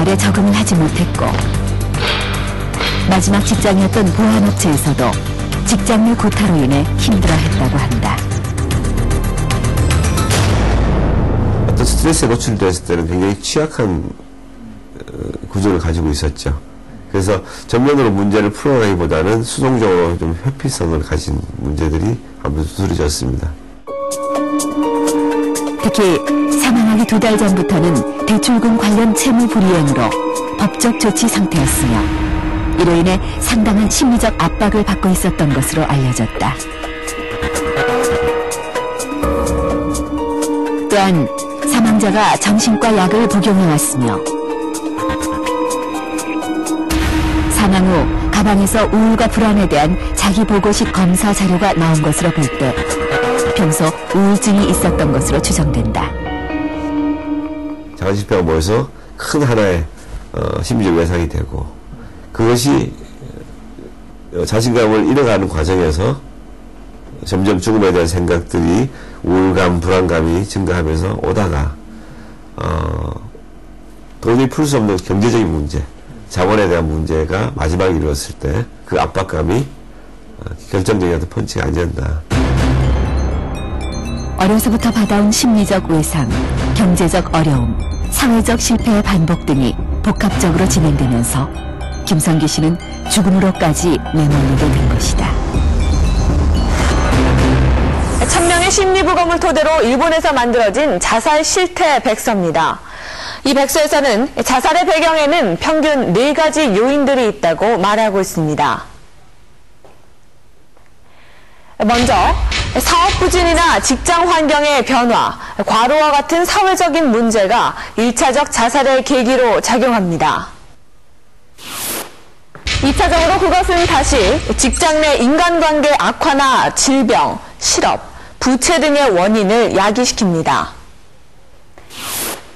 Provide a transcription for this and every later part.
생활에 적응을 하지 못했고 마지막 직장이었던 보안업체에서도 직장 내 구타로 인해 힘들어했다고 한다. 어떤 스트레스에 노출됐을 때는 굉장히 취약한 구조를 가지고 있었죠. 그래서 전면으로 문제를 풀어가기보다는 수동적으로 좀 회피성을 가진 문제들이 아무래도 두드러졌습니다. 특히 사망하기 2달 전부터는 대출금 관련 채무 불이행으로 법적 조치 상태였으며 이로 인해 상당한 심리적 압박을 받고 있었던 것으로 알려졌다. 또한 사망자가 정신과 약을 복용해왔으며 사망 후 가방에서 우울과 불안에 대한 자기보고식 검사 자료가 나온 것으로 볼 때 평소 우울증이 있었던 것으로 추정된다. 자가실패가 모여서 큰 하나의 심리적 외상이 되고 그것이 자신감을 잃어가는 과정에서 점점 죽음에 대한 생각들이 우울감, 불안감이 증가하면서 오다가 도저히 풀 수 없는 경제적인 문제, 자본에 대한 문제가 마지막에 이루어졌을 때 그 압박감이 결정적인 어떤 펀치가 아니었나. 어려서부터 받아온 심리적 외상, 경제적 어려움, 사회적 실패의 반복 등이 복합적으로 진행되면서 김성기 씨는 죽음으로까지 내몰리게 된 것이다. 천명의 심리부검을 토대로 일본에서 만들어진 자살 실태 백서입니다. 이 백서에서는 자살의 배경에는 평균 4가지 요인들이 있다고 말하고 있습니다. 먼저 사업 부진이나 직장 환경의 변화, 과로와 같은 사회적인 문제가 1차적 자살의 계기로 작용합니다. 2차적으로 그것은 다시 직장 내 인간관계 악화나 질병, 실업, 부채 등의 원인을 야기시킵니다.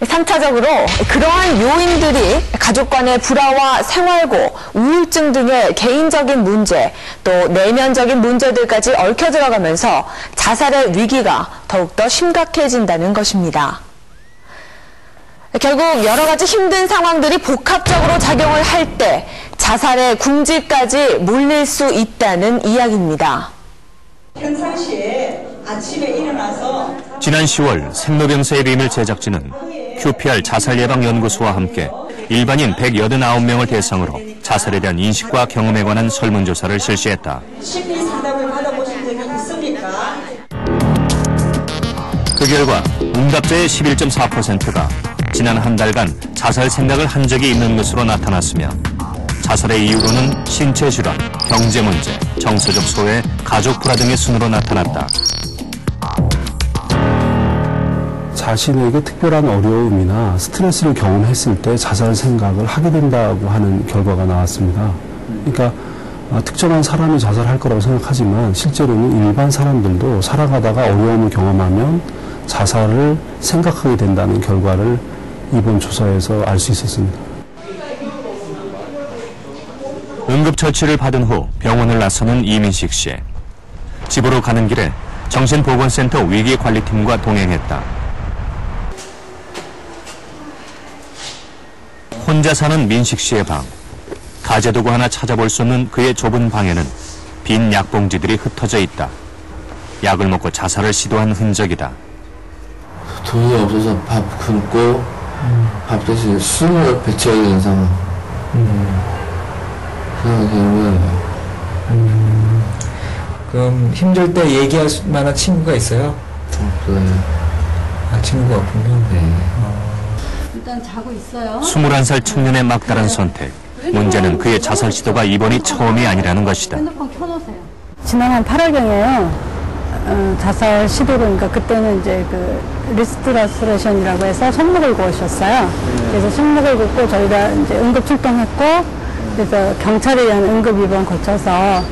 3차적으로 그러한 요인들이 가족 간의 불화와 생활고, 우울증 등의 개인적인 문제, 또 내면적인 문제들까지 얽혀 들어가면서 자살의 위기가 더욱더 심각해진다는 것입니다. 결국 여러 가지 힘든 상황들이 복합적으로 작용을 할 때 자살의 궁지까지 몰릴 수 있다는 이야기입니다. 평상시에 아침에 일어나서 지난 10월 생로병사의 림을 제작진은 QPR 자살예방연구소와 함께 일반인 189명을 대상으로 자살에 대한 인식과 경험에 관한 설문조사를 실시했다. 심리 상담을 받아보신 적이 있습니까? 그 결과 응답자의 11.4%가 지난 한 달간 자살 생각을 한 적이 있는 것으로 나타났으며 자살의 이유로는 신체 질환, 경제 문제, 정서적 소외, 가족 불화 등의 순으로 나타났다. 자신에게 특별한 어려움이나 스트레스를 경험했을 때 자살 생각을 하게 된다고 하는 결과가 나왔습니다. 그러니까 특정한 사람이 자살할 거라고 생각하지만 실제로는 일반 사람들도 살아가다가 어려움을 경험하면 자살을 생각하게 된다는 결과를 이번 조사에서 알 수 있었습니다. 응급처치를 받은 후 병원을 나서는 이민식 씨. 집으로 가는 길에 정신보건센터 위기관리팀과 동행했다. 혼자 사는 민식 씨의 방. 가재도구 하나 찾아볼 수 없는 그의 좁은 방에는 빈 약봉지들이 흩어져 있다. 약을 먹고 자살을 시도한 흔적이다. 돈이 없어서 밥 굶고 밥 대신 술을 배쳐야 되는 상황. 그냥 되는 거예요. 그럼 힘들 때 얘기할 만한 친구가 있어요? 없어요. 아, 친구가 없군요. 네. 일단 자고 있어요. 21살 청년의 막다른 선택. 문제는 그의 자살 시도가 이번이 처음이 아니라는 것이다. 핸드폰 켜놓으세요. 지난 한 8월경에요. 자살 시도로, 그러니까 그때는 이제 그 리스트러스레이션이라고 해서 손목을 그으셨어요. 그래서 손목을 긋고 저희가 이제 응급 출동했고, 그래서 경찰에 의한 응급 입원 거쳐서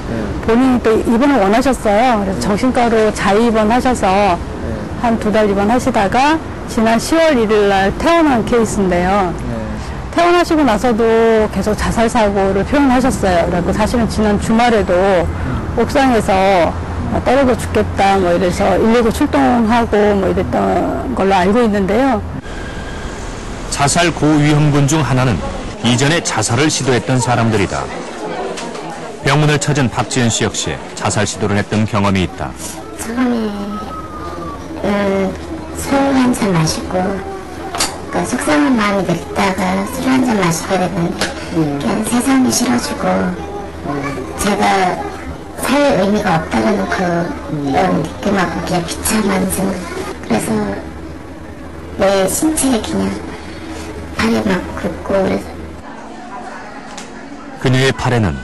본인이 또 입원을 원하셨어요. 그래서 정신과로 자의입원 하셔서 한 2달 입원하시다가 지난 10월 1일 날 퇴원한 케이스인데요. 퇴원하시고 나서도 계속 자살 사고를 표현하셨어요. 그래서 사실은 지난 주말에도 옥상에서 떨어져 죽겠다 뭐 이래서 119 출동하고 뭐 이랬던 걸로 알고 있는데요. 자살 고위험군 중 하나는 이전에 자살을 시도했던 사람들이다. 병문을 찾은 박지은 씨 역시 자살 시도를 했던 경험이 있다. 처음에 술 한 잔 마시고 그러니까 속상한 마음이 들다가 술 한 잔 마시게 됐는데 그냥 세상이 싫어지고 제가 살 의미가 없다는 그런 느낌하고 그냥 비참한 생각. 그래서 내 신체에 그냥 팔이 막 긁고 그래서. 그녀의 팔에는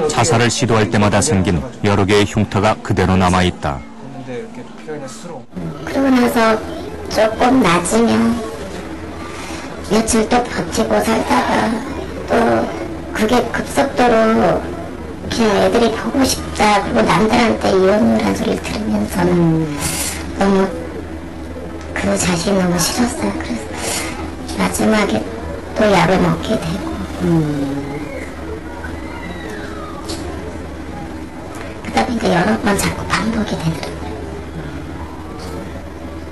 자살을 시도할 때마다 생긴 여러 개의 흉터가 그대로 남아있다. 그러고 나서 조금 나아지면 며칠 또 버티고 살다가 또 그게 급속도로 그냥 애들이 보고 싶다 그리고 남들한테 이혼이라는 소리를 들으면서는 너무 그 자신이 너무 싫었어요. 그래서 마지막에 또 약을 먹게 되고 그러다 보니까 여러 번 자꾸 반복이 되더라고요.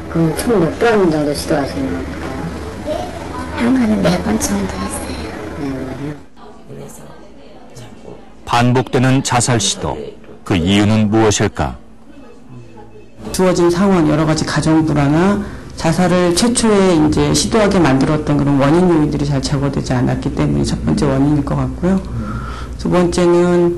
그럼 총 몇 번 정도 시도하신 건가요? 한 번은 4번 정도 했어요. 반복되는 자살 시도, 그 이유는 무엇일까? 주어진 상황, 여러 가지 가정 불화나 자살을 최초에 이제 시도하게 만들었던 그런 원인 요인들이 잘 제거되지 않았기 때문에 첫 번째 원인일 것 같고요. 두 번째는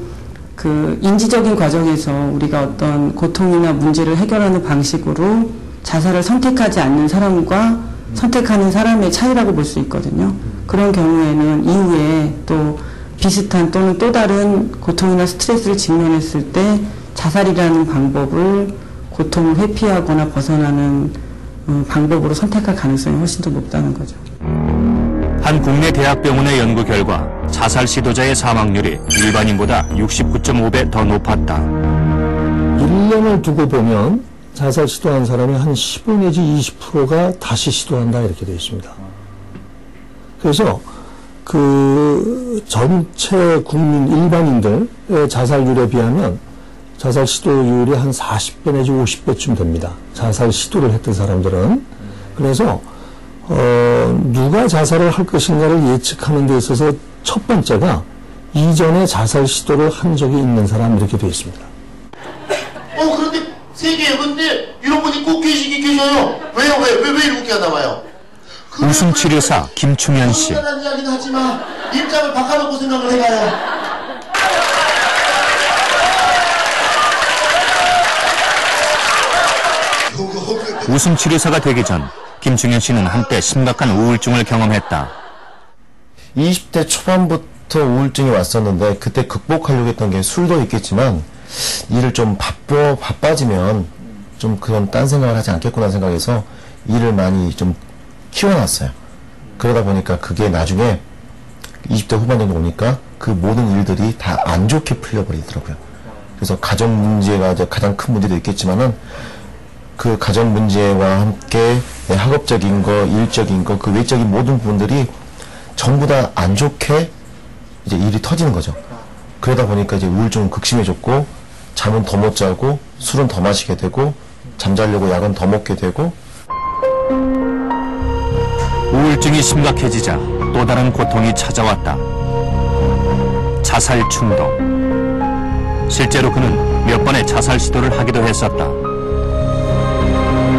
그 인지적인 과정에서 우리가 어떤 고통이나 문제를 해결하는 방식으로 자살을 선택하지 않는 사람과 선택하는 사람의 차이라고 볼 수 있거든요. 그런 경우에는 이후에 또 비슷한 또는 또 다른 고통이나 스트레스를 직면했을 때 자살이라는 방법을 고통을 회피하거나 벗어나는 방법으로 선택할 가능성이 훨씬 더 높다는 거죠. 한 국내 대학병원의 연구 결과 자살 시도자의 사망률이 일반인보다 69.5배 더 높았다. 1년을 두고 보면 자살 시도한 사람이 한 15 내지 20%가 다시 시도한다 이렇게 되어 있습니다. 그래서 그 전체 국민 일반인들의 자살률에 비하면 자살 시도율이 한 40배 내지 50배쯤 됩니다. 자살 시도를 했던 사람들은. 그래서 누가 자살을 할 것인가를 예측하는 데 있어서 첫 번째가 이전에 자살 시도를 한 적이 있는 사람 이렇게 되어 있습니다. 그런데 세계에 근데 이런 분이 꼭 계셔요. 왜요? 왜 이렇게 하나 봐요? 웃음치료사 김충현 씨. 다른 이야기는 하지만 입장을 바꿔놓고 생각을 해봐요. 웃음치료사가 되기 전 김충현 씨는 한때 심각한 우울증을 경험했다. 20대 초반부터 우울증이 왔었는데 그때 극복하려고 했던 게 술도 있겠지만 일을 좀 바빠지면 좀 그런 딴 생각을 하지 않겠구나 생각해서 일을 많이 좀 키워놨어요. 그러다 보니까 그게 나중에 20대 후반 정도 오니까 그 모든 일들이 다 안 좋게 풀려버리더라고요. 그래서 가정 문제가 이제 가장 큰 문제도 있겠지만은 그 가정 문제와 함께 내 학업적인 거, 일적인 거, 그 외적인 모든 부분들이 전부 다 안 좋게 이제 일이 터지는 거죠. 그러다 보니까 이제 우울증은 극심해졌고 잠은 더 못 자고 술은 더 마시게 되고 잠자려고 약은 더 먹게 되고. 우울증이 심각해지자 또 다른 고통이 찾아왔다. 자살 충동. 실제로 그는 몇 번의 자살 시도를 하기도 했었다.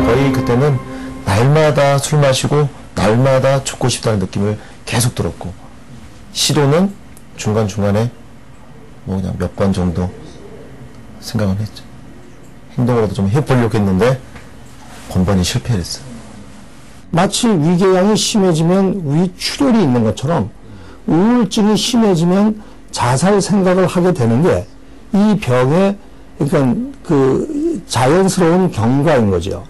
거의 그때는 날마다 술 마시고 날마다 죽고 싶다는 느낌을 계속 들었고 시도는 중간중간에 뭐 그냥 몇 번 정도 생각은 했죠. 행동으로도 좀 해보려고 했는데 번번이 실패했어요. 마치 위궤양이 심해지면 위출혈이 있는 것처럼 우울증이 심해지면 자살 생각을 하게 되는 게 이 병의 그러니까 그 자연스러운 경과인 거죠.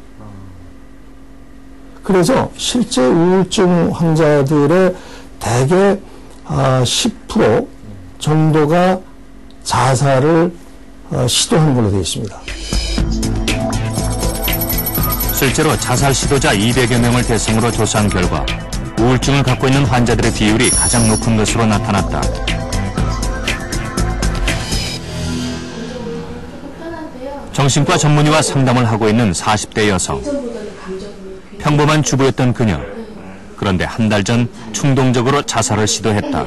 그래서 실제 우울증 환자들의 대개 10% 정도가 자살을 시도하는 걸로 되어 있습니다. 실제로 자살 시도자 200여 명을 대상으로 조사한 결과 우울증을 갖고 있는 환자들의 비율이 가장 높은 것으로 나타났다. 정신과 전문의와 상담을 하고 있는 40대 여성. 평범한 주부였던 그녀. 그런데 한 달 전 충동적으로 자살을 시도했다.